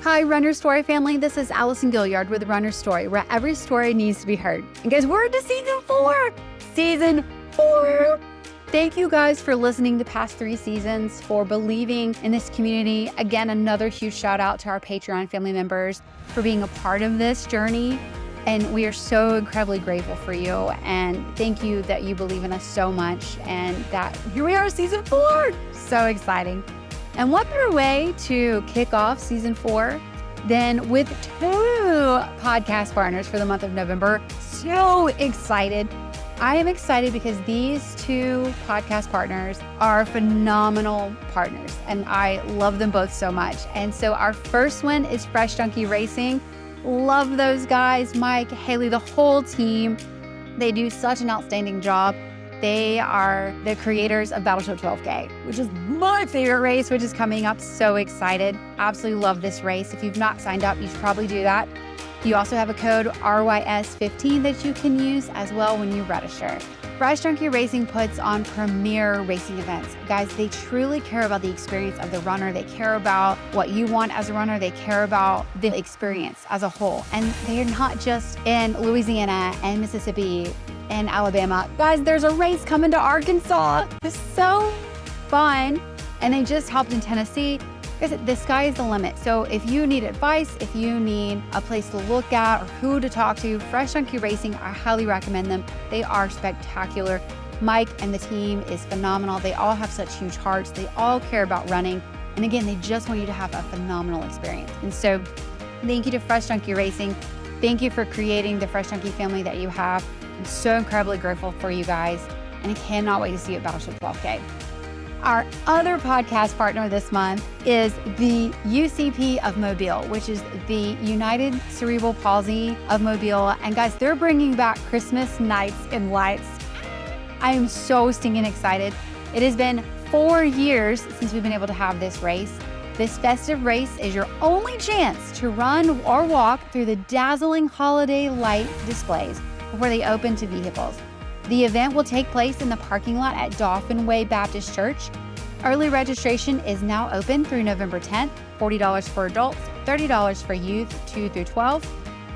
Hi, Runner Story family. This is Allison Gilliard with Runner Story, where every story needs to be heard. And guys, we're into season 4. Season 4. Thank you guys for listening the past 3 seasons, for believing in this community. Again, another huge shout out to our Patreon family members for being a part of this journey. And we are so incredibly grateful for you. And thank you that you believe in us so much. And that here we are, season 4. So exciting. And what better way to kick off season 4 than with 2 podcast partners for the month of November. So excited. I am excited because these 2 podcast partners are phenomenal partners and I love them both so much. And so our first one is Fresh Junkie Racing. Love those guys, Mike, Haley, the whole team. They do such an outstanding job. They are the creators of Battleship 12K, which is my favorite race, which is coming up. So excited. Absolutely love this race. If you've not signed up, you should probably do that. You also have a code RYS15 that you can use as well when you register. Fresh Junkie Racing puts on premier racing events. Guys, they truly care about the experience of the runner. They care about what you want as a runner. They care about the experience as a whole. And they're not just in Louisiana and Mississippi and Alabama. Guys, there's a race coming to Arkansas. It's so fun. And they just helped in Tennessee. Guys, the sky is the limit. So if you need advice, if you need a place to look at or who to talk to, Fresh Junkie Racing, I highly recommend them. They are spectacular. Mike and the team is phenomenal. They all have such huge hearts. They all care about running. And again, they just want you to have a phenomenal experience. And so thank you to Fresh Junkie Racing. Thank you for creating the Fresh Junkie family that you have. I'm so incredibly grateful for you guys. And I cannot wait to see you at Battleship 12K. Our other podcast partner this month is the UCP of Mobile, which is the United Cerebral Palsy of Mobile. And guys, they're bringing back Christmas Nights and Lights. I am so stinking excited. It has been 4 years since we've been able to have this race. This festive race is your only chance to run or walk through the dazzling holiday light displays before they open to vehicles. The event will take place in the parking lot at Dauphin Way Baptist Church. Early registration is now open through November 10th, $40 for adults, $30 for youth 2 through 12.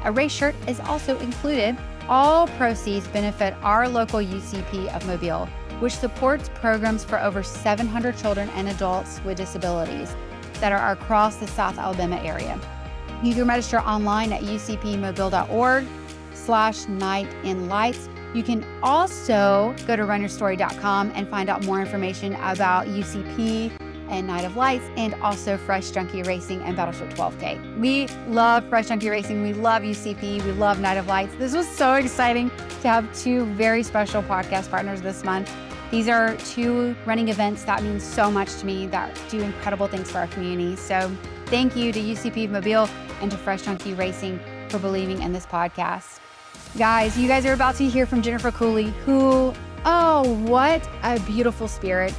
A race shirt is also included. All proceeds benefit our local UCP of Mobile, which supports programs for over 700 children and adults with disabilities that are across the South Alabama area. You can register online at ucpmobile.org/nightinlights. You can also go to runnerstory.com and find out more information about UCP and Night of Lights and also Fresh Junkie Racing and Battleship 12K. We love Fresh Junkie Racing. We love UCP. We love Night of Lights. This was so exciting to have 2 very special podcast partners this month. These are 2 running events that mean so much to me, that do incredible things for our community. So thank you to UCP of Mobile and to Fresh Junkie Racing for believing in this podcast. Guys, you guys are about to hear from Jennifer Cooley, who, oh, what a beautiful spirit.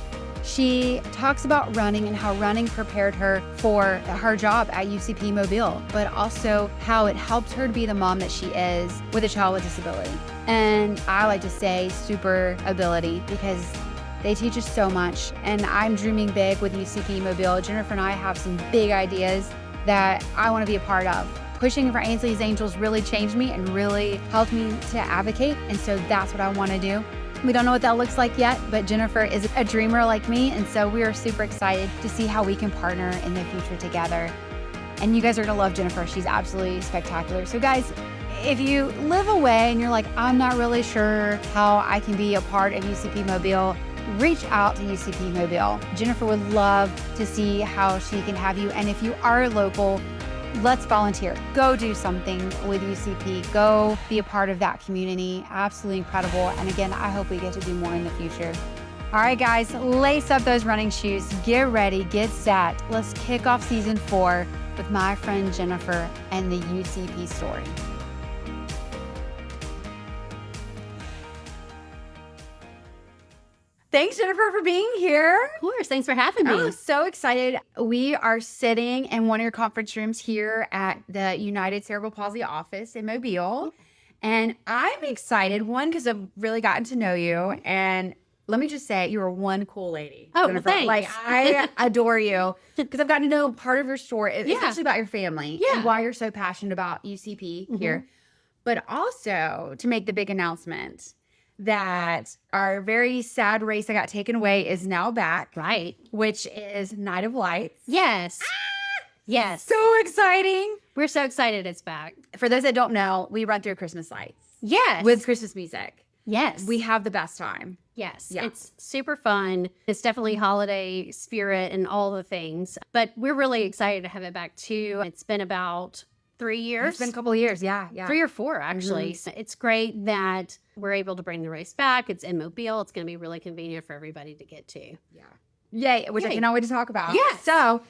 She talks about running and how running prepared her for her job at UCP Mobile, but also how it helped her to be the mom that she is with a child with disability. And I like to say super ability because they teach us so much. And I'm dreaming big with UCP Mobile. Jennifer and I have some big ideas that I want to be a part of. Pushing for Ainsley's Angels really changed me and really helped me to advocate. And so that's what I want to do. We don't know what that looks like yet, but Jennifer is a dreamer like me. And so we are super excited to see how we can partner in the future together. And you guys are going to love Jennifer. She's absolutely spectacular. So guys, if you live away and you're like, I'm not really sure how I can be a part of UCP Mobile, reach out to UCP Mobile. Jennifer would love to see how she can have you. And if you are local, let's volunteer. Go do something with UCP. Go be a part of that community. Absolutely incredible. And again, I hope we get to do more in the future. All right, guys, lace up those running shoes. Get ready, get set. Let's kick off season 4 with my friend Jennifer and the UCP story. Thanks, Jennifer, for being here. Of course. Thanks for having me. I'm so excited. We are sitting in one of your conference rooms here at the United Cerebral Palsy Office in Mobile. And I'm excited, one, because I've really gotten to know you and let me just say, you're one cool lady. Oh, Jennifer. thanks. Like, I adore you because I've gotten to know part of your story, especially about your family and why you're so passionate about UCP here. But also to make the big announcement that our very sad race that got taken away is now back. Right. Which is Night of Lights. Yes. Yes. So exciting. We're so excited it's back. For those that don't know, we run through Christmas lights. Yes. With Christmas music. Yes. We have the best time. Yes. Yeah. It's super fun. It's definitely holiday spirit and all the things. But we're really excited to have it back too. It's been about 3 years. It's been a couple of years. Yeah. 3 or 4, actually. So it's great that we're able to bring the race back. It's in Mobile. It's going to be really convenient for everybody to get to. Yeah. Yay. Which I cannot wait to talk about. Yeah. So,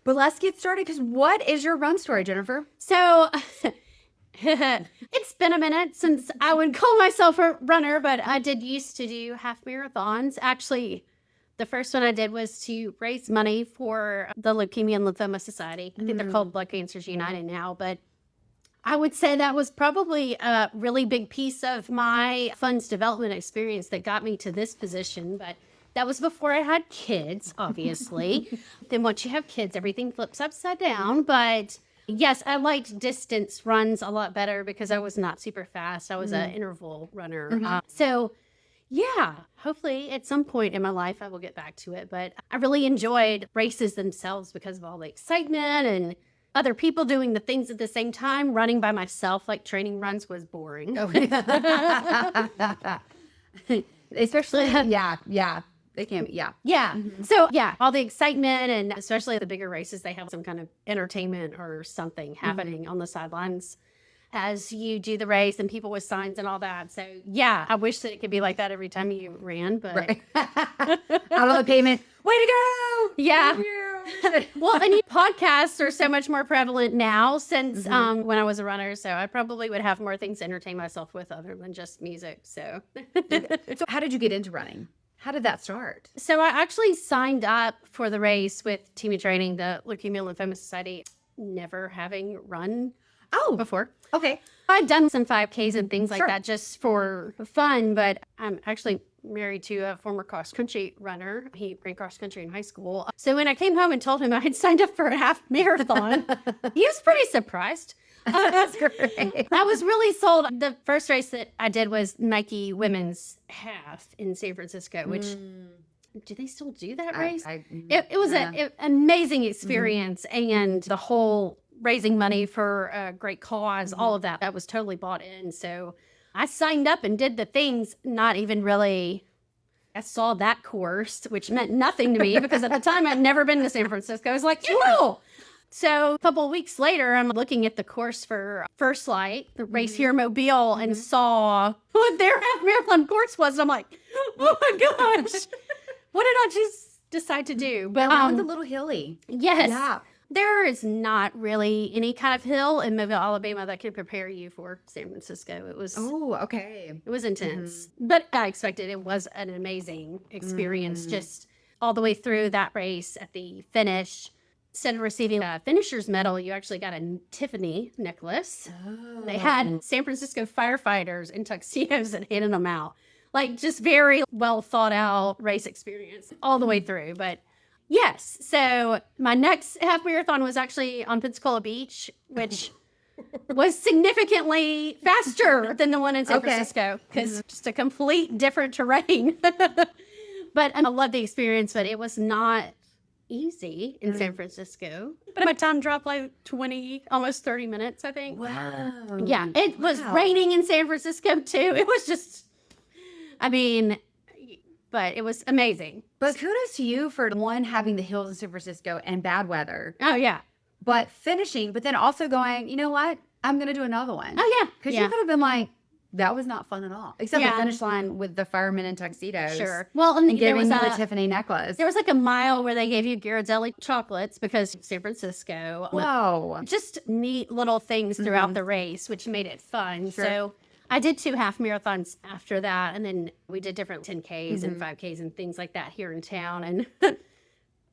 but let's get started because what is your run story, Jennifer? So it's been a minute since I would call myself a runner, but I did used to do half marathons. Actually, the first one I did was to raise money for the Leukemia and Lymphoma Society. I think they're called Blood Cancers United now, but I would say that was probably a really big piece of my funds development experience that got me to this position. But that was before I had kids, obviously. Then once you have kids, everything flips upside down. But yes, I liked distance runs a lot better because I was not super fast. I was an interval runner. So yeah, hopefully at some point in my life I will get back to it. But I really enjoyed races themselves because of all the excitement and other people doing the things at the same time. Running by myself, like training runs, was boring. Especially, yeah. They can be, Yeah. So, yeah, all the excitement and especially the bigger races, they have some kind of entertainment or something happening on the sidelines as you do the race and people with signs and all that. So, yeah, I wish that it could be like that every time you ran, but out on the pavement. Way to go! Yeah. Well, and podcasts are so much more prevalent now since when I was a runner. So I probably would have more things to entertain myself with other than just music. So how did you get into running? How did that start? So I actually signed up for the race with Team Training, the Leukemia and Lymphoma Society, never having run before. Okay. I'd done some 5Ks and things like that just for fun, but I'm actually married to a former cross-country runner. He ran cross-country in high school. So when I came home and told him I had signed up for a half marathon, he was pretty surprised. That's great. I was really sold. The first race that I did was Nike Women's Half in San Francisco, which, do they still do that race? It was an amazing experience, and the whole raising money for a great cause, all of that, I was totally bought in. So I signed up and did the things, not even really, I saw that course, which meant nothing to me because at the time I'd never been to San Francisco. I was like, cool. So a couple of weeks later, I'm looking at the course for First Light, the race here in Mobile, and saw what their half marathon course was. And I'm like, oh my gosh, what did I just decide to do? But That was a little hilly. Yes. Yeah. There is not really any kind of hill in Mobile, Alabama that can prepare you for San Francisco. It was okay. It was intense, but I expected it was an amazing experience just all the way through that race. At the finish, instead of receiving a finisher's medal, you actually got a Tiffany necklace. They had San Francisco firefighters in tuxedos and handed them out. Like, just very well thought out race experience all the way through. But yes, so my next half marathon was actually on Pensacola Beach, which was significantly faster than the one in San Francisco because just a complete different terrain. But I love the experience, but it was not easy in San Francisco. But my time dropped like 20, almost 30 minutes, I think. Wow. Yeah, it was raining in San Francisco too. It was just, I mean, but it was amazing. But kudos to you for one, having the hills in San Francisco and bad weather. Oh, yeah. But finishing, but then also going, you know what? I'm going to do another one. Oh, yeah. Because you could have been like, that was not fun at all. Except the finish line with the firemen in tuxedos. Sure. Well, and giving you the Tiffany necklace. There was like a mile where they gave you Ghirardelli chocolates because San Francisco. Whoa. Just neat little things throughout the race, which made it fun. Sure. So I did 2 half marathons after that. And then we did different 10Ks and 5Ks and things like that here in town. And the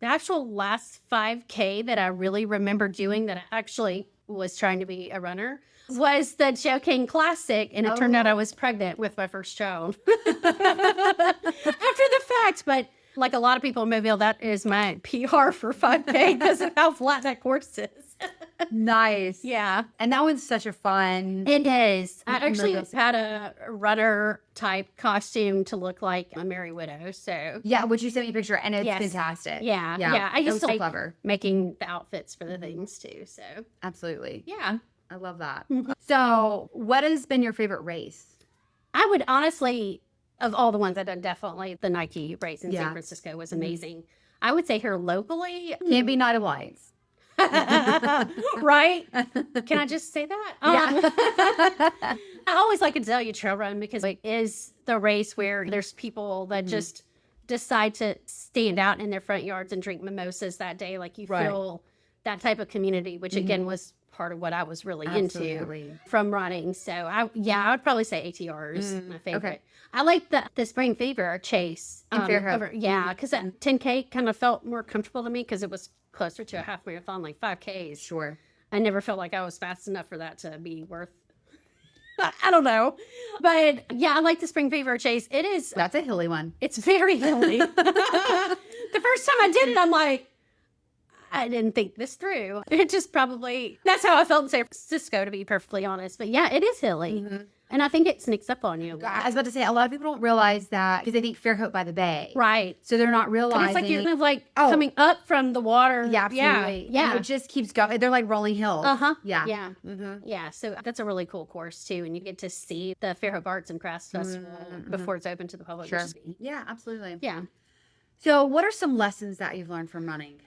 actual last 5K that I really remember doing that I actually was trying to be a runner was the Cain Classic, and it turned out I was pregnant with my first child after the fact. But like a lot of people in Mobile, that is my PR for 5K because of how flat that course is. Nice. Yeah. And that one's such a fun. It is. I actually had a runner type costume to look like a Merry Widow. So Yeah, would you send me a picture? And it's Yes. fantastic. yeah. Yeah. I It was used so to like clever. making the outfits for the things too. So Absolutely. yeah. I love that. Mhm. So, what has been your favorite race? I would honestly, of all the ones I've done, definitely the Nike race in Yeah. San Francisco was amazing. I would say here locally, Can't be Night of Lights. right? Can I just say that? Yeah. I always like to tell you trail run because it is the race where there's people that just decide to stand out in their front yards and drink mimosas that day. Like you Right. feel that type of community, which again was part of what I was really Absolutely. into from running. So I would probably say ATR is my favorite. okay. I like the Spring Fever chase. In Fairhope. Because that 10K kind of felt more comfortable to me because it was closer to a half marathon, like 5Ks. Sure. I never felt like I was fast enough for that to be worth. I don't know, but yeah, I like the Spring Fever chase. It is. That's a hilly one. It's very hilly. The first time I did it, I'm like, I didn't think this through. It just probably that's how I felt in San Francisco, to be perfectly honest. But yeah, it is hilly, and I think it sneaks up on you. I was about to say, a lot of people don't realize that because they think Fairhope by the Bay. Right. So they're not But realizing. it's like you're kind of like coming up from the water. Yeah, absolutely. Yeah. And it just keeps going. They're like rolling hills. Uh-huh. Yeah. Yeah. Mm-hmm. Yeah. So that's a really cool course too. And you get to see the Fairhope Arts and Crafts Festival before it's open to the public. Sure. which is- Yeah, absolutely. Yeah. So, what are some lessons that you've learned from running?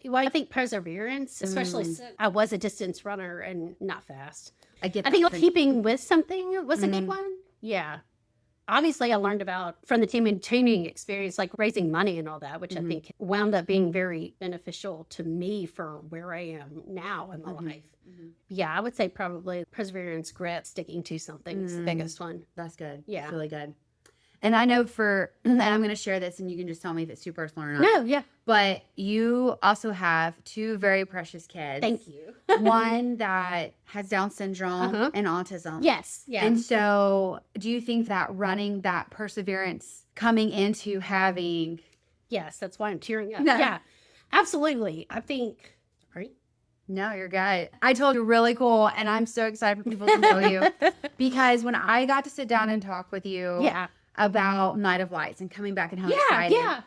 Well, I think perseverance, especially since I was a distance runner and not fast. I get I think that. keeping with something was a big one. Yeah. Obviously, I learned about from the team and training experience, like raising money and all that, which I think wound up being very beneficial to me for where I am now in my life. Yeah, I would say probably perseverance, grit, sticking to something is the biggest one. That's good. Yeah. That's really good. And I know and I'm going to share this and you can just tell me if it's too personal or not. No, yeah. But you also have two very precious kids. Thank you. One that has Down syndrome and autism. Yes. Yeah. And so, do you think that running that perseverance coming into having. Yes, that's why I'm tearing up. No. Yeah, absolutely. I think, right? No, you're good. I told you really cool. And I'm so excited for people to know you. Because when I got to sit down and talk with you Yeah. about Night of Lights and coming back and how exciting. Yeah.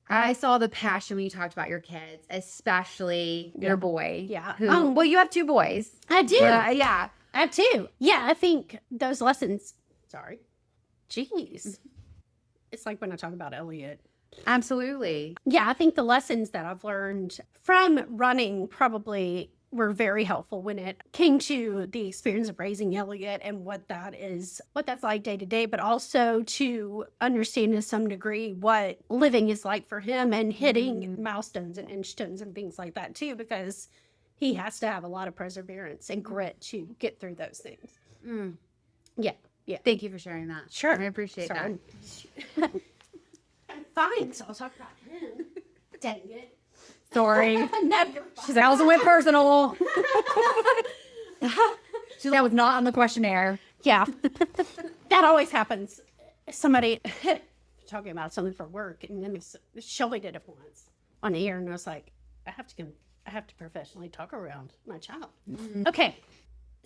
I saw the passion when you talked about your kids, especially your boy. Yeah. Who, well, you have two boys. I do. Yeah. I have two. Yeah, I think those lessons. Sorry. Jeez. It's like when I talk about Elliot. Absolutely. Yeah, I think the lessons that I've learned from running probably were very helpful when it came to the experience of raising Elliot and what that's like day to day, but also to understand to some degree what living is like for him and hitting milestones and inchstones and things like that too, because he has to have a lot of perseverance and grit to get through those things. Yeah. Yeah. Thank you for sharing that. Sure. I appreciate that. I'm fine, so I'll talk about him. Dang it. Sorry. No, you're fine. She's like, I wasn't went personal. She's like, I was not on the questionnaire. Yeah. That always happens. Somebody talking about something for work, and then Shelby did it once on the air, and I was like, I have to professionally talk around my child. Okay.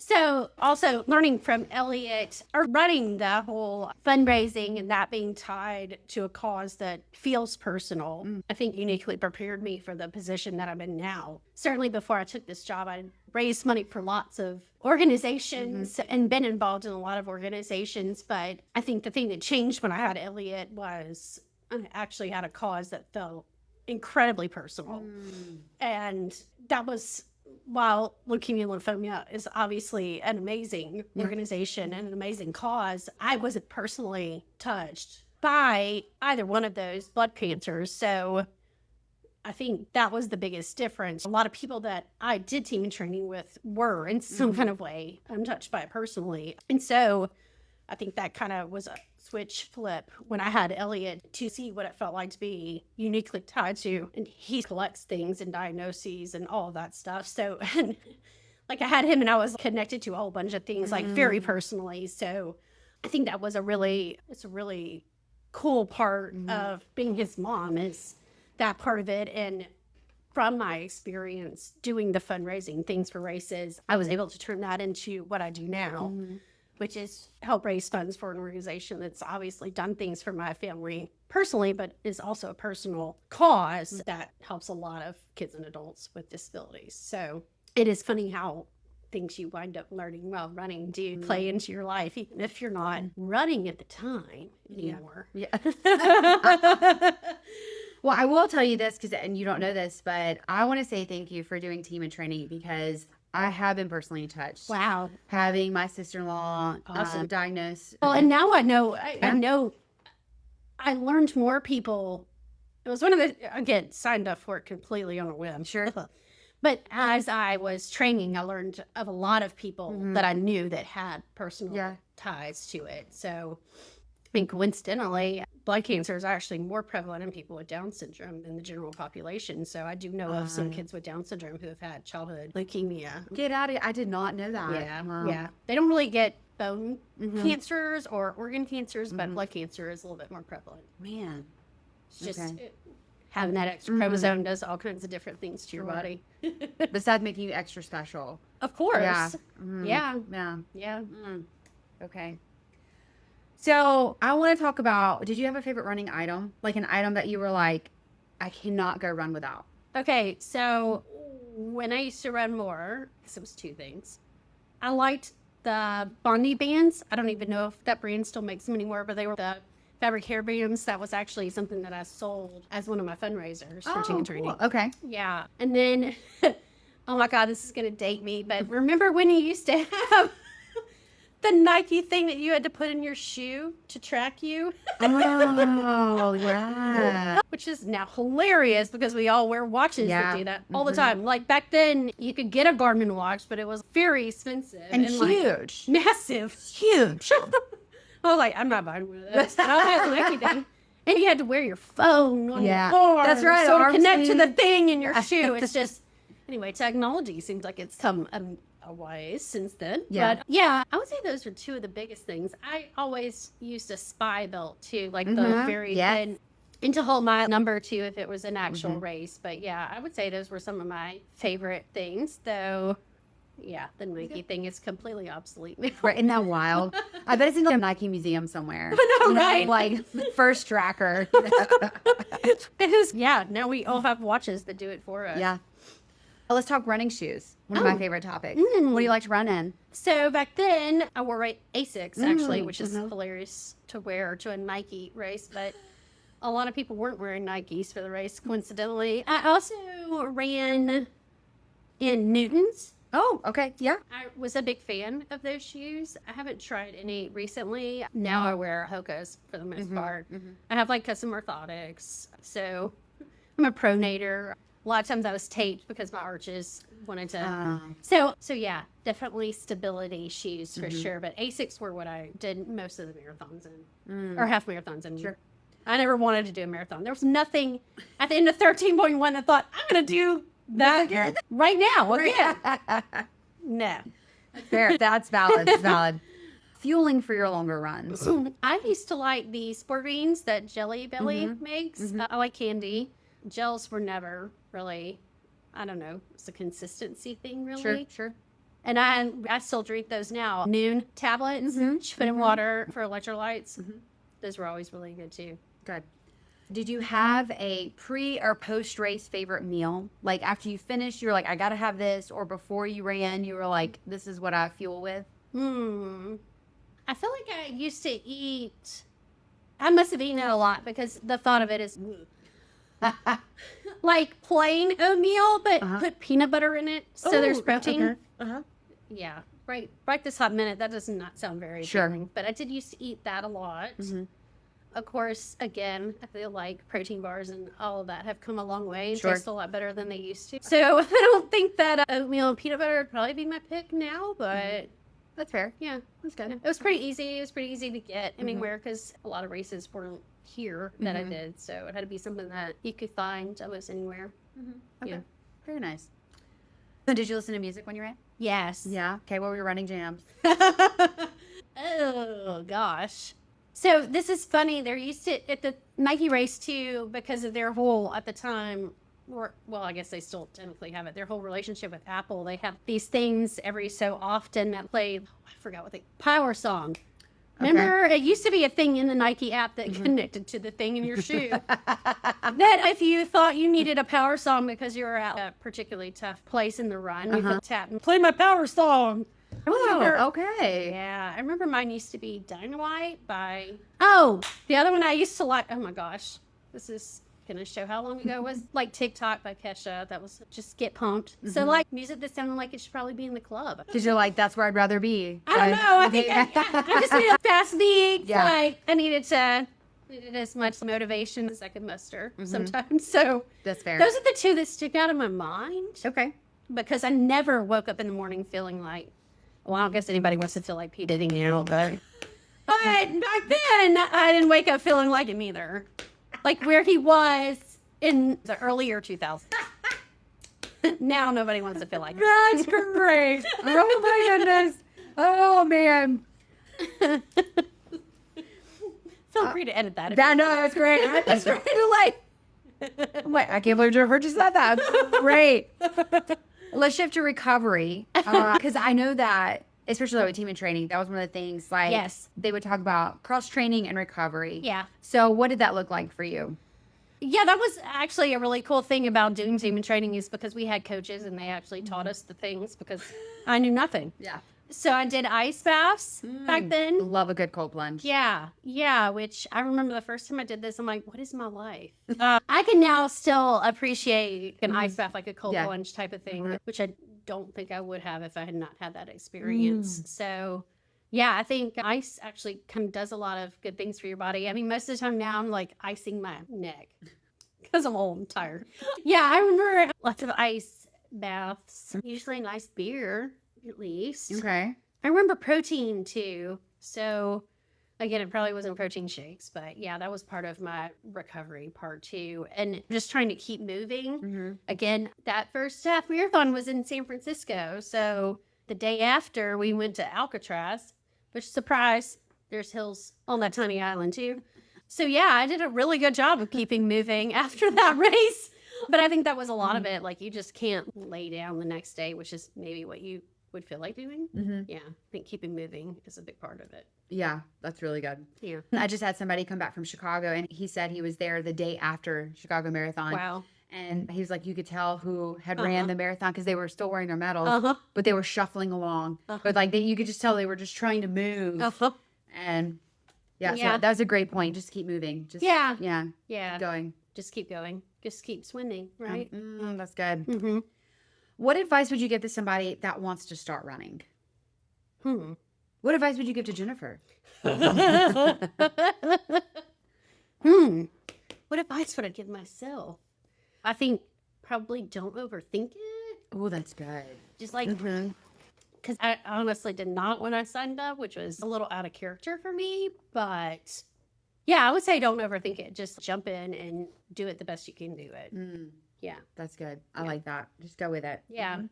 So also learning from Elliot or running the whole fundraising and that being tied to a cause that feels personal, I think uniquely prepared me for the position that I'm in now. Certainly before I took this job, I raised money for lots of organizations and been involved in a lot of organizations. But I think the thing that changed when I had Elliot was I actually had a cause that felt incredibly personal. And that was while Leukemia and Lymphoma is obviously an amazing organization and an amazing cause, I wasn't personally touched by either one of those blood cancers. So I think that was the biggest difference. A lot of people that I did team and training with were in some kind of way untouched by it personally. And so I think that kind of was a switch flip when I had Elliot to see what it felt like to be uniquely tied to. And he collects things and diagnoses and all of that stuff. So, and Like I had him and I was connected to a whole bunch of things like very personally. So I think that was it's a really cool part of being his mom is that part of it. And from my experience doing the fundraising things for races, I was able to turn that into what I do now, which is help raise funds for an organization that's obviously done things for my family personally, but is also a personal cause that helps a lot of kids and adults with disabilities. So it is funny how things you wind up learning while running do play into your life, even if you're not running at the time anymore. Yeah. Well, I will tell you this and you don't know this, but I want to say thank you for doing team and training because I have been personally touched. Wow. Having my sister-in-law diagnosed. Well, and now I know, I know I learned more people. It was one of the, again, signed up for it completely on a whim. Sure. But as I was training, I learned of a lot of people that I knew that had personal ties to it. So I mean, coincidentally, blood cancer is actually more prevalent in people with Down syndrome than the general population. So I do know of some kids with Down syndrome who have had childhood leukemia. Get out of here. I did not know that. Yeah. Yeah. They don't really get bone cancers or organ cancers, but blood cancer is a little bit more prevalent. Man. It's just having that extra chromosome does all kinds of different things to your body. Besides making you extra special. Of course. Yeah. Yeah. Okay. So I want to talk about, did you have a favorite running item? Like an item that you were like, I cannot go run without. Okay. So when I used to run more, because it was two things, I liked the Bondi bands. I don't even know if that brand still makes them anymore, but they were the fabric hair bands. That was actually something that I sold as one of my fundraisers for Team Training. Cool. Okay. Yeah. And then, oh my God, this is going to date me, but remember when you used to have the Nike thing that you had to put in your shoe to track you? Oh, yeah. Which is now hilarious because we all wear watches that do that all the time. Like back then, you could get a Garmin watch, but it was very expensive. And huge. Like, massive. Huge. I was like, I'm not buying one of those. I don't have the Nike thing. And you had to wear your phone on your arm. That's right. So to connect to the thing in your shoe. It's just, anyway, technology seems like it's come a ways since then. Yeah. But yeah, I would say those are two of the biggest things. I always used a spy belt too, like the very thin, and to hold my number too if it was an actual race. But yeah, I would say those were some of my favorite things, though. Yeah, the Nike thing is completely obsolete now. Right, isn't that wild? I bet it's in a Nike museum somewhere. I know, right? Like first tracker. It is, yeah, now we all have watches that do it for us. Yeah. Well, let's talk running shoes. One of my favorite topics. What do you like to run in? So back then, I wore Asics actually, which is hilarious to wear to a Nike race, but a lot of people weren't wearing Nikes for the race, coincidentally. I also ran in Newtons. Oh, okay. Yeah. I was a big fan of those shoes. I haven't tried any recently. Now I wear Hoka's for the most part. I have like custom orthotics. So I'm a pronator. A lot of times I was taped because my arches wanted to. So yeah, definitely stability shoes for sure. But Asics were what I did most of the marathons in, or half marathons in. Sure. I never wanted to do a marathon. There was nothing at the end of 13.1 that thought, I'm going to do that right now. Again. No. Fair. That's valid. That's valid. Fueling for your longer runs. I used to like the sport beans that Jelly Belly makes. I like candy. Gels were never really, I don't know, it's a consistency thing really. Sure. And I still drink those now. Noon tablets, put in water for electrolytes. Those were always really good too. Good. Did you have a pre or post race favorite meal? Like after you finished, you were like, I got to have this. Or before you ran, you were like, this is what I fuel with. I feel like I used to eat, I must have eaten it a lot because the thought of it is like plain oatmeal, but put peanut butter in it. So there's protein. Yeah. Right this hot minute, that does not sound very appealing, but I did used to eat that a lot. Of course, again, I feel like protein bars and all of that have come a long way and taste a lot better than they used to. So I don't think that oatmeal and peanut butter would probably be my pick now, but that's fair. Yeah, that's good. It was pretty easy. It was pretty easy to get anywhere because a lot of races weren't here that I did. So it had to be something that you could find almost anywhere. Okay. Yeah. Very nice. So did you listen to music when you ran? Yes. Yeah. Okay. What were your running jams? Oh, gosh. So this is funny. They're used to at the Nike race too, because of their whole, at the time, or, well, I guess they still technically have it, their whole relationship with Apple. They have these things every so often that play, I forgot what Power Song. Remember, it used to be a thing in the Nike app that connected to the thing in your shoe. That if you thought you needed a power song because you were at a particularly tough place in the run, you could tap and play my power song. Oh, okay. Yeah, I remember mine used to be Dynamite by... Oh, the other one I used to like... Oh my gosh. This is going to show how long ago it was. Like TikTok by Kesha. That was just Get Pumped. So like music that sounded like it should probably be in the club. Did you like That's Where I'd Rather Be? I don't know. I think I just needed a fast beat. Yeah. Like, I needed as much motivation as I could muster sometimes. So That's fair. those are the two that stick out in my mind. Okay. Because I never woke up in the morning feeling like, well, I don't guess anybody wants to feel like P. Diddy now, but back then, I didn't wake up feeling like him either. Like where he was in the earlier 2000s. Now nobody wants to feel like him. That's great. Oh my goodness. Oh man. Feel free to edit that. No, that's great. That's great. Wait, I can't believe Jennifer just said that. Great. Let's shift to recovery. Because I know that, especially with team and training, that was one of the things, like, Yes. they would talk about cross training and recovery. Yeah. So what did that look like for you? Yeah, that was actually a really cool thing about doing team and training is because we had coaches and they actually taught us the things because I knew nothing. Yeah. So I did ice baths back then. Love a good cold plunge. Yeah, which I remember the first time I did this, I'm like, what is my life? I can now still appreciate an ice bath, like a cold plunge type of thing, which I don't think I would have if I had not had that experience. So, yeah, I think ice actually kind of does a lot of good things for your body. I mean, most of the time now I'm like icing my neck because I'm old and tired. Yeah, I remember lots of ice baths, usually a nice beer. At least. Okay. I remember protein too. So again, it probably wasn't protein shakes, but yeah, that was part of my recovery part too. And just trying to keep moving. Again, that first half marathon was in San Francisco. So the day after we went to Alcatraz, which surprise, there's hills on that tiny island too. So yeah, I did a really good job of keeping moving after that race. But I think that was a lot of it. Like you just can't lay down the next day, which is maybe what you would feel like doing. Yeah, I think keeping moving is a big part of it. Yeah, that's really good. Yeah. I just had somebody come back from Chicago and he said he was there the day after Chicago Marathon. Wow. And he was like, you could tell who had ran the marathon because they were still wearing their medals, but they were shuffling along. But like you could just tell they were just trying to move. And so that was a great point. Just keep moving. Just Yeah. Keep going. Just keep going. Just keep swimming, right? That's good. What advice would you give to somebody that wants to start running? What advice would you give to Jennifer? What advice would I give myself? I think probably don't overthink it. Oh, that's good. Just like, because I honestly did not when I signed up, which was a little out of character for me. But yeah, I would say don't overthink it. Just jump in and do it the best you can do it. Yeah. That's good. I like that. Just go with it. Yeah.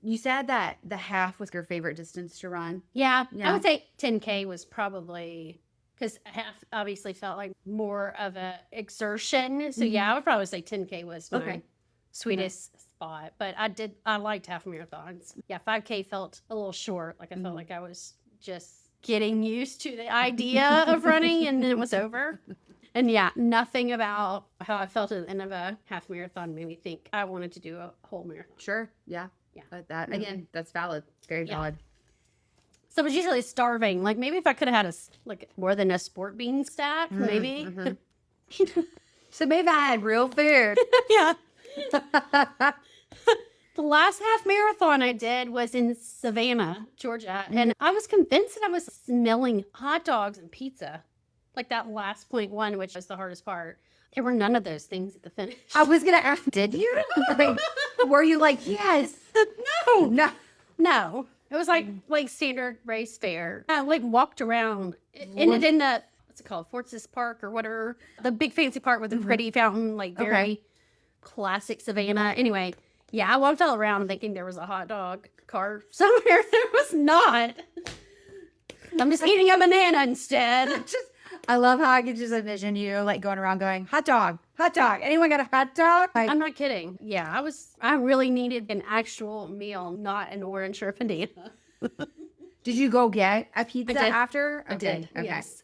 You said that the half was your favorite distance to run. Yeah. I would say 10K was probably, because half obviously felt like more of a exertion. So yeah, I would probably say 10K was my sweetest spot. But I liked half marathons. Yeah, 5K felt a little short. Like I felt like I was just getting used to the idea of running and then it was over. And yeah, nothing about how I felt at the end of a half marathon made me think I wanted to do a whole marathon. Sure. Yeah. But that, again, that's valid. Very valid. So it was usually starving. Like maybe if I could have had more than a sport bean stack, maybe. So maybe I had real food. Yeah. The last half marathon I did was in Savannah, Georgia. And I was convinced that I was smelling hot dogs and pizza. Like that last point one, which was the hardest part. There were none of those things at the finish. I was going to ask, did you? Were you like, yes? No. It was like standard race fare. I walked around. Ended in the, what's it called? Fortis Park or whatever. The big fancy part with the pretty fountain, very classic Savannah. Anyway, Yeah, I walked all around thinking there was a hot dog cart somewhere. There was not. I'm just eating a banana instead. I love how I can just envision you like going around going, hot dog, hot dog. Anyone got a hot dog? Like, I'm not kidding. Yeah, I really needed an actual meal, not an orange or a banana. did you go get a pizza did. after? I did. Okay. Yes.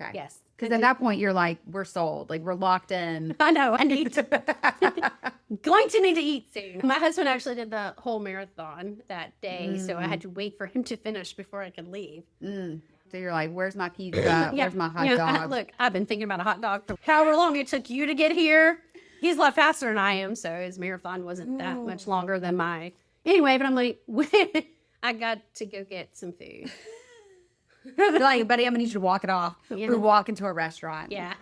Okay. Yes. Because at that point, you're like, we're sold. Like, we're locked in. I know. I need to. Going to need to eat soon. My husband actually did the whole marathon that day, so I had to wait for him to finish before I could leave. So you're like, where's my pizza? Where's my hot dog? Look, I've been thinking about a hot dog for however long it took you to get here. He's a lot faster than I am, so his marathon wasn't that much longer than mine. Anyway, but I'm like, I got to go get some food. You're like, buddy, I'm going to need you to walk it off. Yeah. We walk into a restaurant. Yeah,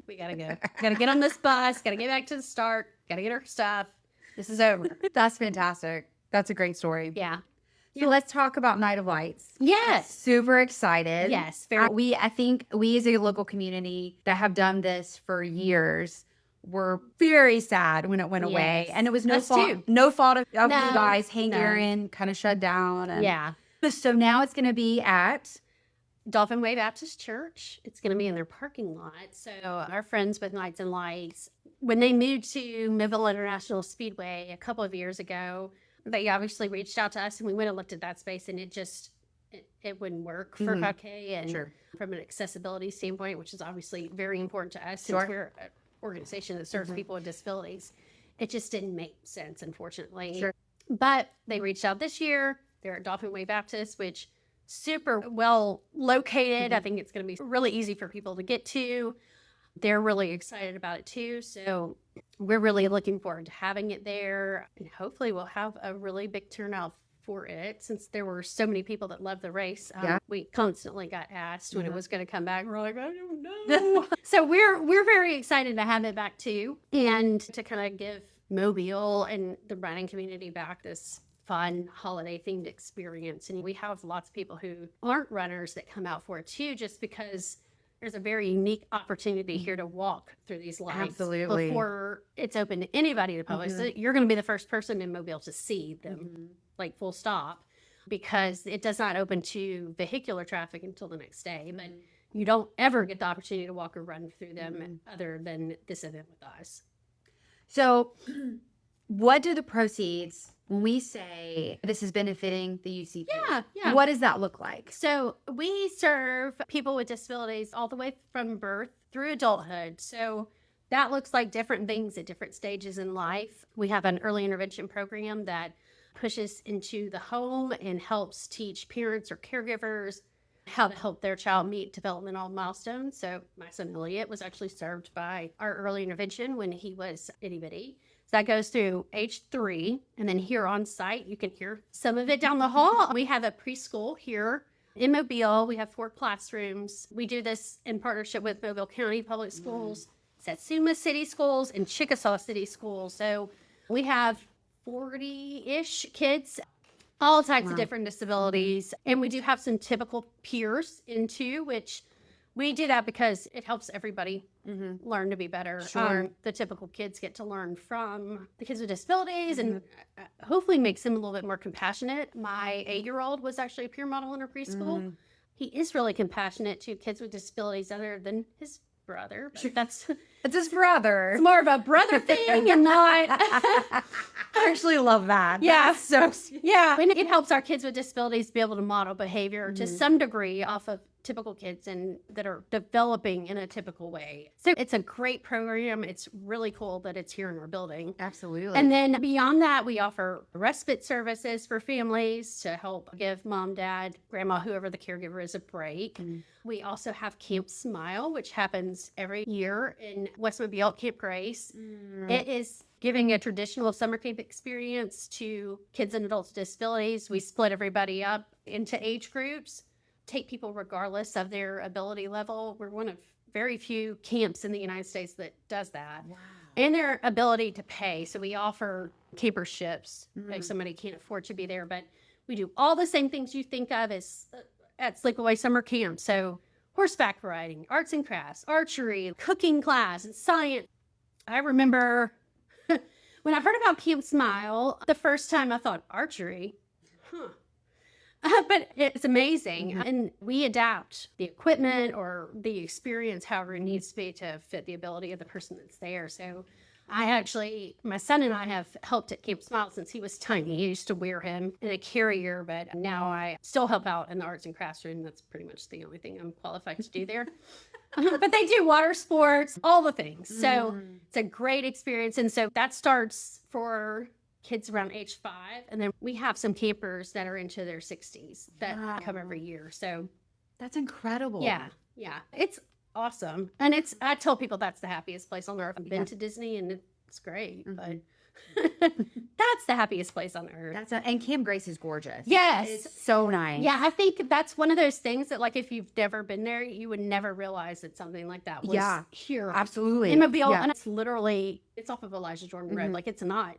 we gotta go. Gotta get on this bus, gotta get back to the start, gotta get our stuff. This is over. That's fantastic. That's a great story. Yeah. So let's talk about Night of Lights. Yes. Super excited. Yes. Very. I think we as a local community that have done this for years were very sad when it went away. Yes. And it was Us too. no fault of you No, guys. Hank no. Aaron kind of shut down. And Yeah. So now it's going to be at Dolphin Way Baptist Church. It's going to be in their parking lot. So our friends with Nights and Lights, when they moved to Mobile International Speedway a couple of years ago, they obviously reached out to us and we went and looked at that space and it wouldn't work for 5K and from an accessibility standpoint, which is obviously very important to us since we're an organization that serves people with disabilities. It just didn't make sense, unfortunately. Sure. But they reached out this year. They're at Dolphin Way Baptist, which super well located. I think it's going to be really easy for people to get to. They're really excited about it too. So we're really looking forward to having it there. And hopefully we'll have a really big turnout for it since there were so many people that loved the race. We constantly got asked when it was going to come back. We're like, I don't know. So we're very excited to have it back too and to kind of give Mobile and the running community back this fun holiday themed experience. And we have lots of people who aren't runners that come out for it too, just because there's a very unique opportunity here to walk through these lights Absolutely. before it's open to anybody to publish. So you're going to be the first person in Mobile to see them, like full stop, because it does not open to vehicular traffic until the next day. But you don't ever get the opportunity to walk or run through them other than this event with us. So what do the proceeds, when we say this is benefiting the UCP, Yeah. what does that look like? So we serve people with disabilities all the way from birth through adulthood. So that looks like different things at different stages in life. We have an early intervention program that pushes into the home and helps teach parents or caregivers how to help their child meet developmental milestones. So my son Elliot was actually served by our early intervention when he was itty bitty. So that goes through age 3. And then here on site, you can hear some of it down the hall. We have a preschool here in Mobile. We have 4 classrooms. We do this in partnership with Mobile County Public Schools, Satsuma City Schools, and Chickasaw City Schools. So we have 40-ish kids, all types of different disabilities. And we do have some typical peers into which we do that because it helps everybody learn to be better. The typical kids get to learn from the kids with disabilities and hopefully makes them a little bit more compassionate. My 8-year-old was actually a peer model in her preschool. He is really compassionate to kids with disabilities other than his brother. But It's his brother. it's more of a brother thing and not... I actually love that. Yeah. That's so Yeah. And it helps our kids with disabilities be able to model behavior to some degree off of typical kids and that are developing in a typical way. So it's a great program. It's really cool that it's here in our building. Absolutely. And then beyond that, we offer respite services for families to help give mom, dad, grandma, whoever the caregiver is, a break. We also have Camp Smile, which happens every year in West Mobile, Camp Grace. It is giving a traditional summer camp experience to kids and adults with disabilities. We split everybody up into age groups, take people regardless of their ability level. We're one of very few camps in the United States that does that. Wow. And their ability to pay. So we offer camperships if somebody can't afford to be there. But we do all the same things you think of as at Sleepaway Summer Camp. So horseback riding, arts and crafts, archery, cooking class, and science. I remember when I heard about Camp Smile, the first time I thought archery, but it's amazing. And we adapt the equipment or the experience, however it needs to be to fit the ability of the person that's there. So my son and I have helped at Camp Smile since he was tiny. I used to wear him in a carrier, but now I still help out in the arts and crafts room. That's pretty much the only thing I'm qualified to do there. But they do water sports, all the things. So it's a great experience. And so that starts for kids around age 5. And then we have some campers that are into their 60s that come every year. So that's incredible. Yeah. It's awesome. And I tell people that's the happiest place on earth. I've been to Disney and it's great, but that's the happiest place on earth. And Camp Grace is gorgeous. Yes. It's so nice. Yeah, I think that's one of those things that, like, if you've never been there, you would never realize that something like that was here. Absolutely. In Mobile. Yeah. And it's off of Elijah Jordan Road. Like, it's not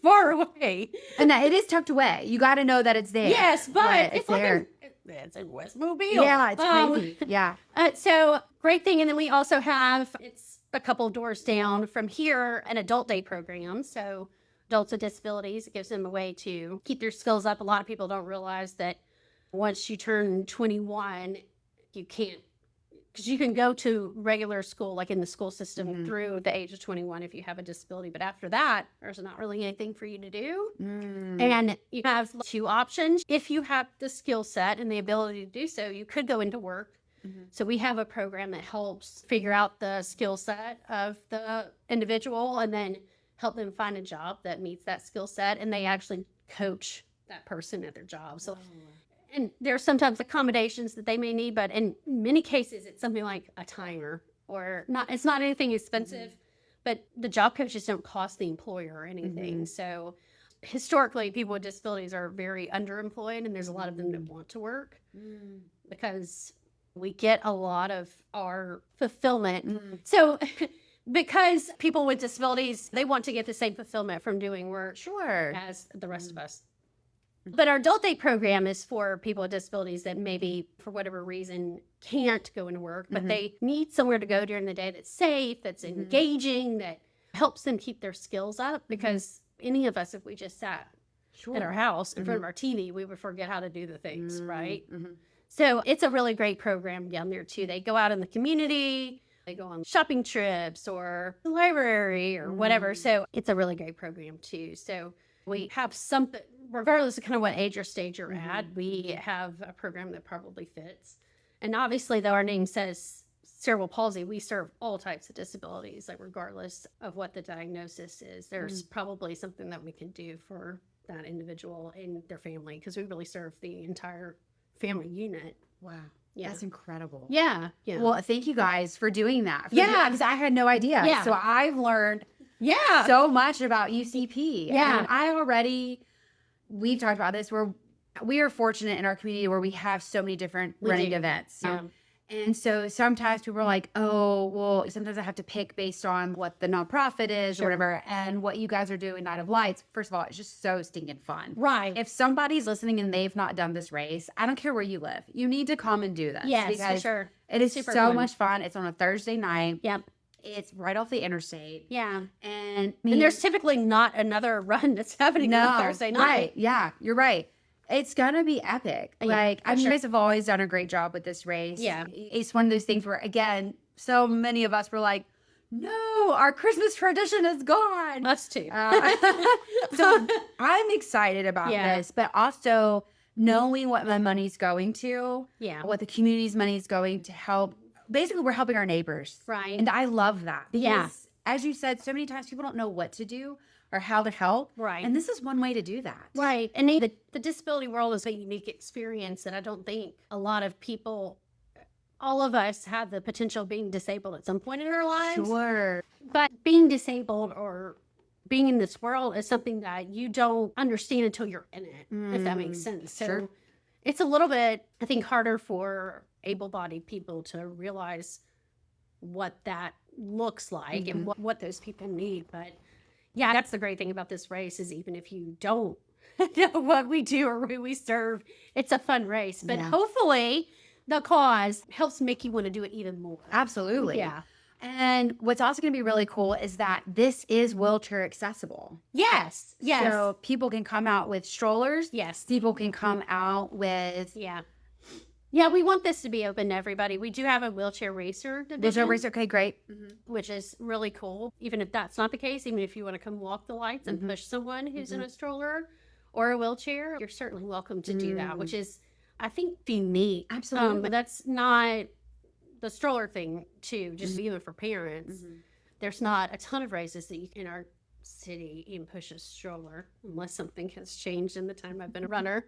far away. And it is tucked away. You got to know that it's there. Yes, but it's there. It's in West Mobile. Yeah, it's crazy. Yeah. So great thing. And then we also have, it's a couple doors down from here, an adult day program. So adults with disabilities, it gives them a way to keep their skills up. A lot of people don't realize that once you turn 21, you can't, because you can go to regular school, like in the school system, through the age of 21 if you have a disability. But after that, there's not really anything for you to do. And you have 2 options. If you have the skill set and the ability to do so, you could go into work. So we have a program that helps figure out the skill set of the individual and then help them find a job that meets that skill set. And they actually coach that person at their job. So and there's sometimes accommodations that they may need, but in many cases, it's something like a timer or not. It's not anything expensive, but the job coaches don't cost the employer or anything. So historically, people with disabilities are very underemployed, and there's a lot of them that want to work because we get a lot of our fulfillment. So because people with disabilities, they want to get the same fulfillment from doing work as the rest of us. But our adult day program is for people with disabilities that maybe, for whatever reason, can't go into work, but they need somewhere to go during the day that's safe, that's engaging, that helps them keep their skills up. Because any of us, if we just sat at our house in front of our TV, we would forget how to do the things, right? So it's a really great program down there, too. They go out in the community. They go on shopping trips or the library or whatever. So it's a really great program, too. So we have something, regardless of kind of what age or stage you're at, we have a program that probably fits. And obviously, though our name says cerebral palsy, we serve all types of disabilities, like regardless of what the diagnosis is. There's probably something that we can do for that individual and their family, because we really serve the entire family unit. Wow. Yeah. That's incredible. Yeah. Well, thank you guys for doing that. Yeah. Because I had no idea. Yeah. So I've learned Yeah. so much about UCP. Yeah. And we've talked about this, we are fortunate in our community where we have so many different running events. Yeah. And so sometimes people are like, oh, well, sometimes I have to pick based on what the nonprofit is or whatever. And what you guys are doing, Night of Lights, first of all, it's just so stinking fun. Right. If somebody's listening and they've not done this race, I don't care where you live. You need to come and do this. Yes, for because sure. It is Super so fun. much fun. It's on a Thursday night. Yep. It's right off the interstate. Yeah. And there's typically not another run that's happening on Thursday night. Right. Yeah, you're right. It's going to be epic. Yeah, You guys have always done a great job with this race. Yeah. It's one of those things where, again, so many of us were like, no, our Christmas tradition is gone. Us too. So I'm excited about Yeah. this, but also knowing what my money's going to, Yeah. what the community's money is going to help. Basically, we're helping our neighbors. Right. And I love that. Because, Yeah. as you said, so many times people don't know what to do or how to help. Right. And this is one way to do that. Right. And the disability world is a unique experience that I don't think a lot of people, all of us have the potential of being disabled at some point in our lives. Sure. But being disabled or being in this world is something that you don't understand until you're in it, if that makes sense. So Sure. it's a little bit, I think, harder for able-bodied people to realize what that looks like and what those people need. But yeah, that's the great thing about this race is even if you don't know what we do or who we serve, it's a fun race. But Yeah. hopefully the cause helps make you want to do it even more. Absolutely. Yeah. And what's also going to be really cool is that this is wheelchair accessible. Yes. Yes. So people can come out with strollers. Yes. People can come out with Yeah, we want this to be open to everybody. We do have a wheelchair racer division, Okay, great. which is really cool. Even if that's not the case, even if you want to come walk the lights and push someone who's in a stroller or a wheelchair, you're certainly welcome to do that, which is, I think, unique. Absolutely. That's not the stroller thing, too, just even for parents. There's not a ton of races that you in our city even push a stroller, unless something has changed in the time I've been a runner.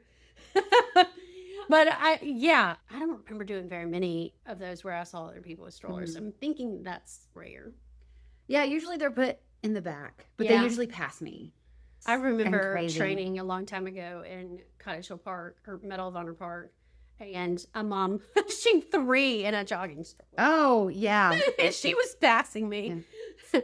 But I don't remember doing very many of those where I saw other people with strollers. I'm thinking that's rare. Yeah, usually they're put in the back, but they usually pass me. I remember training a long time ago in Cottage Hill Park or Medal of Honor Park, and a mom pushing 3 in a jogging stroller. Oh, yeah. And she was passing me.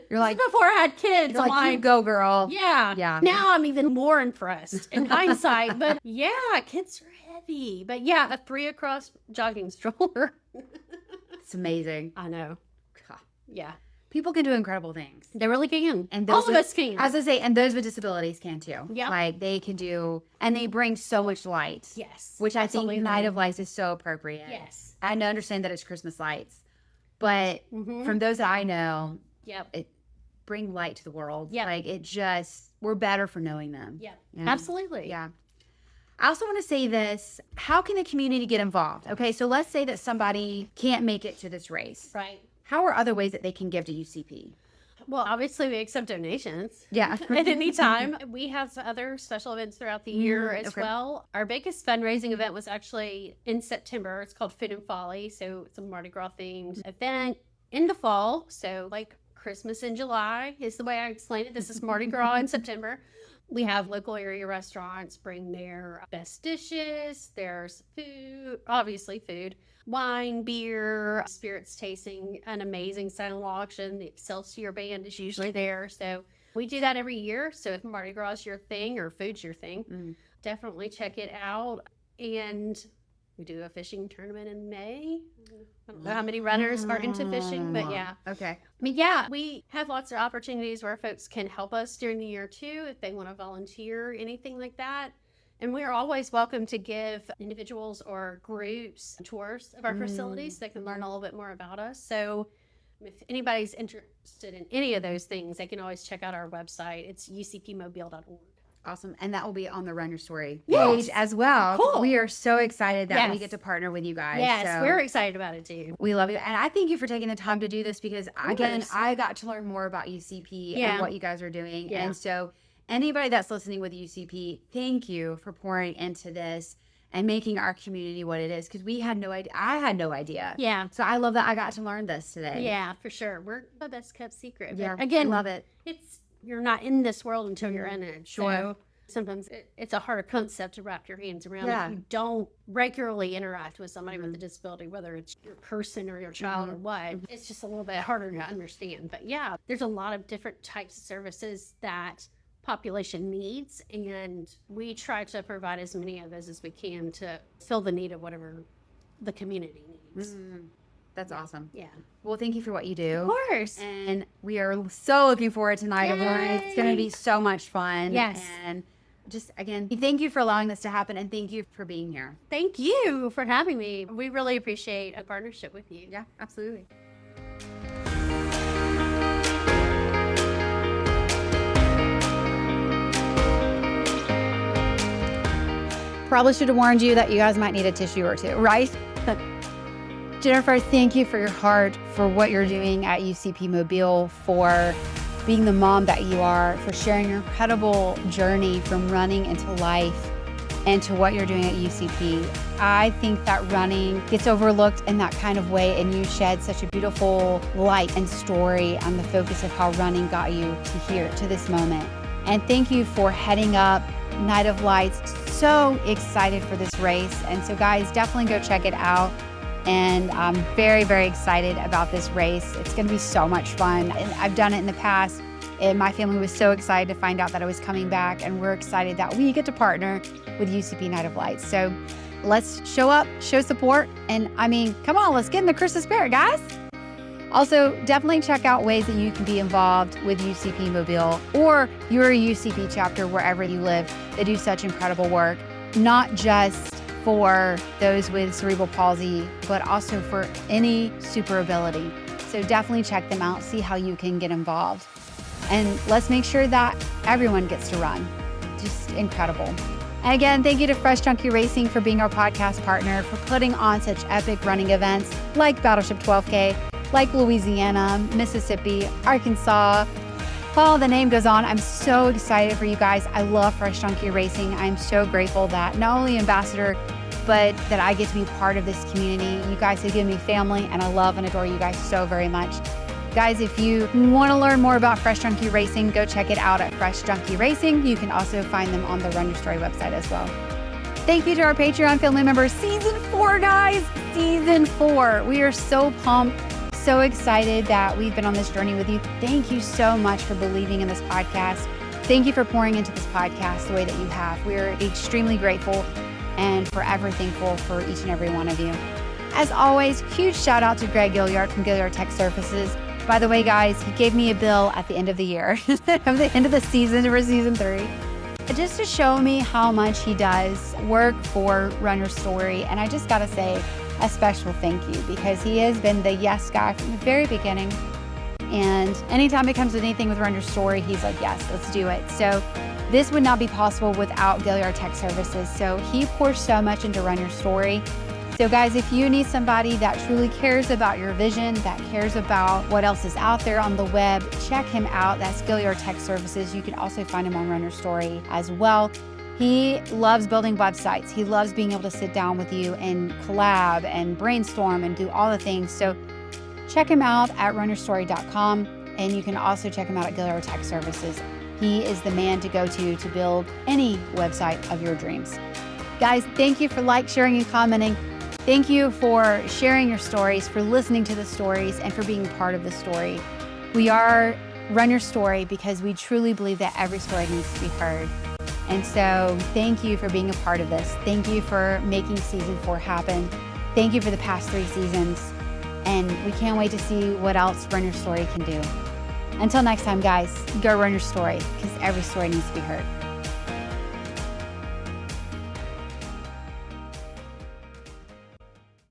You're like, before I had kids, you're I'm like, you like, go, girl. yeah. Now I'm even more impressed in hindsight. But yeah, kids are heavy. But yeah, a 3 across jogging stroller. It's amazing. I know. God. Yeah. People can do incredible things. They really can. And all those of us can. As I say, and those with disabilities can too. Yeah. Like they can do, and they bring so much light. Yes. Which I absolutely. think Night of Lights is so appropriate. Yes. I understand that it's Christmas lights, but from those that I know, it bring light to the world. Yeah. Like it just, we're better for knowing them. Yeah. You know? Absolutely. Yeah. I also want to say this, how can the community get involved? Okay, so let's say that somebody can't make it to this race. Right. How are other ways that they can give to UCP? Well, obviously we accept donations. Yeah. At any time. We have other special events throughout the year as well. Our biggest fundraising event was actually in September. It's called Food and Folly. So it's a Mardi Gras themed event in the fall. So like Christmas in July is the way I explain it. This is Mardi Gras in September. We have local area restaurants bring their best dishes. There's food, obviously food, wine, beer, spirits tasting, an amazing silent auction. The Excelsior Band is usually there. So we do that every year. So if Mardi Gras is your thing or food's your thing, definitely check it out. And we do a fishing tournament in May. I don't know how many runners are into fishing, but yeah. Okay. I mean, yeah, we have lots of opportunities where folks can help us during the year too, if they want to volunteer, anything like that. And we are always welcome to give individuals or groups tours of our facilities so they can learn a little bit more about us. So if anybody's interested in any of those things, they can always check out our website. It's ucpmobile.org. Awesome. And that will be on the Run Your Story page as well. Cool. We are so excited that we get to partner with you guys. Yes, so we're excited about it too. we love you. And I thank you for taking the time to do this because, again, I got to learn more about UCP and what you guys are doing. Yeah. And so anybody that's listening with UCP, thank you for pouring into this and making our community what it is because we had no idea. I had no idea. Yeah. So I love that I got to learn this today. Yeah, for sure. We're the best kept secret. Yeah. But again, I love it. You're not in this world until you're in it. Sure. So sometimes it's a harder concept to wrap your hands around Yeah. if you don't regularly interact with somebody with a disability, whether it's your person or your child or what. It's just a little bit harder to understand. But yeah, there's a lot of different types of services that population needs, and we try to provide as many of those as we can to fill the need of whatever the community needs. That's awesome. Yeah. Well, thank you for what you do. Of course. And we are so looking forward to Night of Lights. It's going to be so much fun. Yes. And just, again, thank you for allowing this to happen and thank you for being here. Thank you for having me. We really appreciate a partnership with you. Yeah, absolutely. Probably should have warned you that you guys might need a tissue or two, right? Jennifer, thank you for your heart, for what you're doing at UCP Mobile, for being the mom that you are, for sharing your incredible journey from running into life and to what you're doing at UCP. I think that running gets overlooked in that kind of way, and you shed such a beautiful light and story on the focus of how running got you to here, to this moment. And thank you for heading up Night of Lights. So excited for this race. And so guys, definitely go check it out. And I'm very, very excited about this race. It's gonna be so much fun. And I've done it in the past, and my family was so excited to find out that I was coming back, and we're excited that we get to partner with UCP Night of Lights. So let's show up, show support, and I mean, come on, let's get in the Christmas spirit, guys. Also, definitely check out ways that you can be involved with UCP Mobile or your UCP chapter wherever you live. They do such incredible work, not just for those with cerebral palsy, but also for any super ability. So definitely check them out, see how you can get involved. And let's make sure that everyone gets to run. Just incredible. And again, thank you to Fresh Junkie Racing for being our podcast partner, for putting on such epic running events like Battleship 12K, like Louisiana, Mississippi, Arkansas. Well, the name goes on. I'm so excited for you guys. I love Fresh Junkie Racing. I'm so grateful that not only ambassador, but that I get to be part of this community. You guys have given me family, and I love and adore you guys so very much. Guys, if you want to learn more about Fresh Junkie Racing, go check it out at Fresh Junkie Racing. You can also find them on the Run Your Story website as well. Thank you to our Patreon family members. Season 4, guys. Season 4. We are so pumped, so excited that we've been on this journey with you. Thank you so much for believing in this podcast. Thank you for pouring into this podcast the way that you have. We're extremely grateful and forever thankful for each and every one of you. As always, huge shout out to Greg Gilliard from Gilliard Tech Services. By the way, guys, he gave me a bill at the end of the year, at the end of the season for season 3, just to show me how much he does work for Run Your Story. And I just got to say a special thank you, because he has been the yes guy from the very beginning. And anytime it comes to anything with Run Your Story, he's like, yes, let's do it. So this would not be possible without Gilliard Tech Services. So he pours so much into Run Your Story. So guys, if you need somebody that truly cares about your vision, that cares about what else is out there on the web, check him out. That's Gilliard Tech Services. You can also find him on Run Your Story as well. He loves building websites. He loves being able to sit down with you and collab and brainstorm and do all the things. So check him out at runyourstory.com, and you can also check him out at Gilliard Tech Services. He is the man to go to build any website of your dreams. Guys, thank you for sharing, and commenting. Thank you for sharing your stories, for listening to the stories, and for being part of the story. We are Run Your Story because we truly believe that every story needs to be heard. And so thank you for being a part of this. Thank you for making season 4 happen. Thank you for the past 3 seasons. And we can't wait to see what else Run Your Story can do. Until next time, guys, go run your story, because every story needs to be heard.